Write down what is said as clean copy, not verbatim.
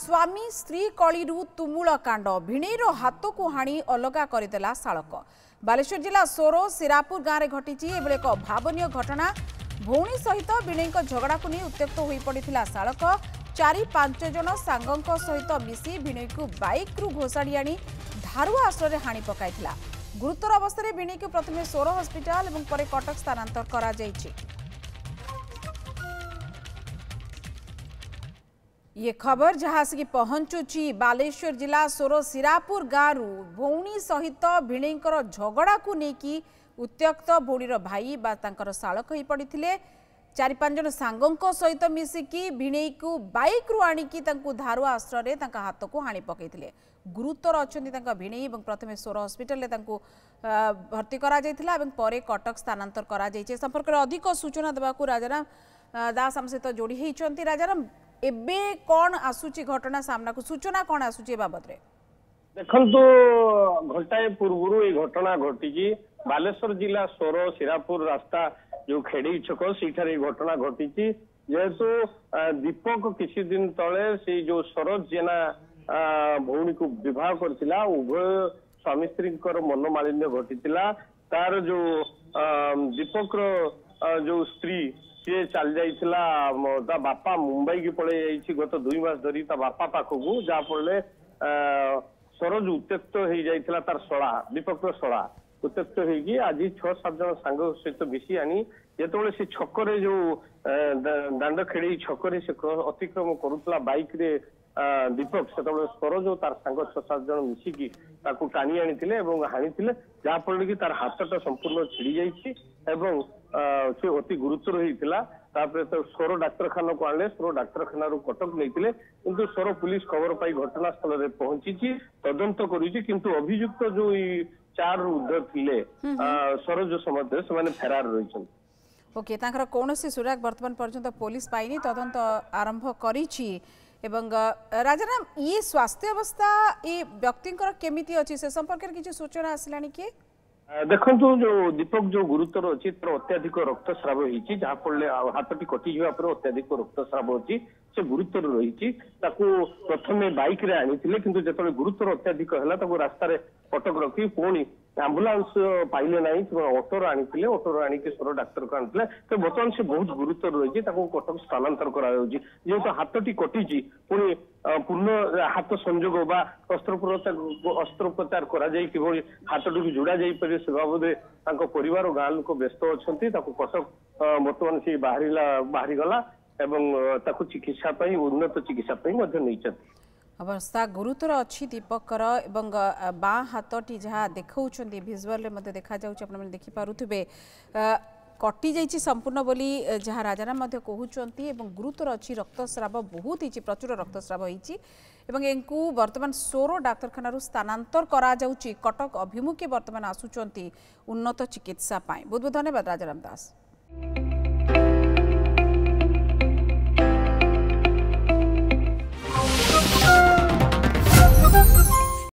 स्वामी स्त्री कलिरु तुमुल कांड भिणेर हाथ को हाणी अलगा करदेला शालक। बालेश्वर जिला सोरो सिरापुर गाँव में घटी एक भावनीय घटना। भौणी सहित भिणई झगड़ा को नहीं उत्त्यक्त हो पड़ा शालक। 4-5 जन सांगों सहित मिसी भिणई को बाइक रु घोषाड़ी आनी धारुआ आश्रय हाणी पकाई। गुरुतर अवस्था भिणई को प्रथम सोरो हस्पिटाल और पर कटक स्थानांतर करा जायछि। ये खबर जहाँ से पहुंचुची बालेश्वर जिला सोरो सिरापुर गाँव भौणी सहित भिणईकर झगड़ा को लेकिन उत्त्यक्त भौणीर भाई बा तांकर शालक हो पड़ते। 4-5 जन सांगों सहित मिसिकी भिणई को बाइक रु आणिकी धारुआ आश्रय हाथ को हाणी पकईले। गुरुतर अच्छा भिणई और प्रथम सोर हस्पिटाल भर्ती करा पर कटक स्थानांतर करा जायछि। संपर्क में अधिक सूचना देवाक राजाराम दास आम सहित जोड़ी होती। राजाराम एबे कौन आसुची घटना सामना को सूचना कौन आसुची बाबद रे? देखंतु घंटाए पूर्व ये घटना घटी बालेश्वर जिला सोर सिरापुर रास्ता जो खेड़ी छक से घटना घटी जेहेतु दीपक किसी दिन तले से जो सरोज जेना भौणी को विवाह करथिला उभय स्वामी स्त्री मनोमालिन्य घटी तार जो दीपक जो स्त्री सी चल जाता बापा मुंबई की पड़े गत 2 मास धरी बापा पाखक जहाँफल सरोज उत्त्यक्त हो जाता तार शला दीपक शला उत्त्यक्त होगी आज 6-7 जन सांग सहित मिसी आनी जो से छकरे जो दांड खेड़ी छकरे से अतिक्रम करुला बाइक रे दीपक से सरोज तार सांग 6-7 जन मिसिकी टाणी आनी हाणी जहाँफल कि तार हाथटा संपूर्ण छिड़ी जाइए से अति गुरुतर होता। तो सोर डाक्तखाना को आने सोर डाक्तखाना कटक नहीं किंतु सोर पुलिस खबर पाई घटनास्थल में पहुंची तदंत करुँच अभियुक्त जो 4 उर्ध्व थे सरोज समते से फेरार रही। ओके तांकर कौनसी सुराग वर्तमान पर्यंत पुलिस पाइनी तदंत आरंभ करिछि। एवं राजाराम ये स्वास्थ्य अवस्था ये व्यक्तिंकर केमिति अछि से संपर्क किछि सूचना आसिलानी कि? देखंतु जो दीपक जो गुरुतर अच्छी अत्याधिक रक्तस्राव होती जहाँफल हाथटी कटि जावा अत्याधिक रक्तस्राव अच्छी से गुरुतर रही प्रथम बाइक रे आनी किंतु जो गुरुतर अत्याधिक है रास्तार कटक रखी पुणी आंबुलांस पाइले ना ऑटोर आनी ऑटोर आणिक सोर डाक्तर को आनी तो बर्तमान से बहुत गुरुतर रही कटक स्थानांतर जेहेतु हाथटी कटि पुणी पूर्ण हाथ संजोग बा अस्त्रोपचार कर हाथटी जोड़ा जापर से बाबद परिवार गाँ लोक व्यस्त अच्छा कटक बर्तमान से बाहरी गला चिकित्सा उन्नत चिकित्सा नहीं। अवस्था गुरुतर अच्छी दीपकर एवं बाँ हाथटी जहाँ देखा भिजुआल देखा देखिपे कटि जाइए संपूर्ण बोली जहाँ राजाराम कहते गुरुतर अच्छी रक्तस्राव बहुत ही प्रचुर रक्तस्राव होती वर्तमान सोरो डाक्तखाना स्थानांतर करा जाउची कटक अभिमुखे वर्तमान आसुचंती उन्नत चिकित्सा पाई। बहुत बहुत धन्यवाद राजाराम दास।